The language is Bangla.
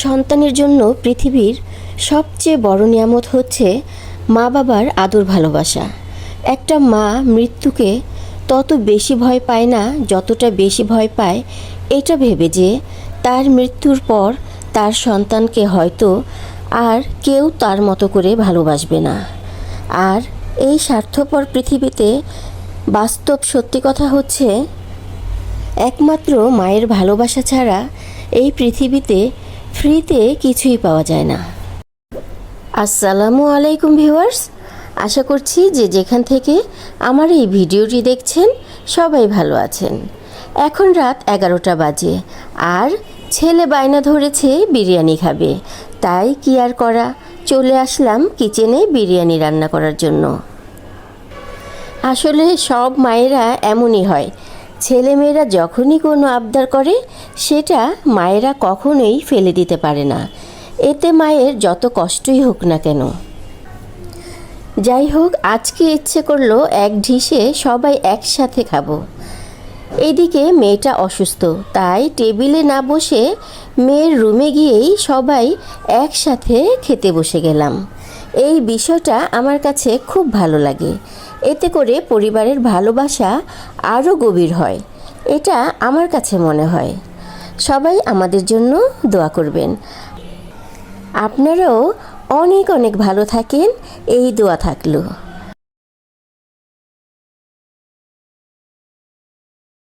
সন্তানের জন্য পৃথিবীর সবচেয়ে বড় নিয়ামত হচ্ছে মা বাবার আদর ভালোবাসা। একটা মা মৃত্যুকে তত বেশি ভয় পায় না যতটা বেশি ভয় পায় এটা ভেবে যে তার মৃত্যুর পর তার সন্তানকে হয়তো আর কেউ তার মতো করে ভালোবাসবে না। আর এই স্বার্থপর পৃথিবীতে বাস্তব সত্যি কথা হচ্ছে, একমাত্র মায়ের ভালোবাসা ছাড়া এই পৃথিবীতে ফ্রিতে কিছুই পাওয়া যায় না। আসসালামু আলাইকুম ভিউয়ার্স, আশা করছি যে যেখান থেকে আমার এই ভিডিওটি দেখছেন সবাই ভালো আছেন। এখন রাত 11টা বাজে আর ছেলে বায়না ধরেছে বিরিয়ানি খাবে, তাই কি আর করা, চলে আসলাম কিচেনে বিরিয়ানি রান্না করার জন্য। আসলে সব মায়েরা এমনই হয়, ছেলেমেয়েরা যখনই কোনো আবদার করে সেটা মায়েরা কখনোই ফেলে দিতে পারে না, এতে মায়ের যত কষ্টই হোক না কেন। যাই হোক, আজকে ইচ্ছে করলো এক ঢিসে সবাই একসাথে খাবো। এদিকে মেয়েটা অসুস্থ, তাই টেবিলে না বসে মেয়ের রুমে গিয়েই সবাই একসাথে খেতে বসে গেলাম। এই বিষয়টা আমার কাছে খুব ভালো লাগে, এতে করে পরিবারের ভালোবাসা আরও গভীর হয়, এটা আমার কাছে মনে হয়। সবাই আমাদের জন্য দোয়া করবেন। আপনারাও অনেক অনেক ভালো থাকেন, এই দোয়া থাকলো।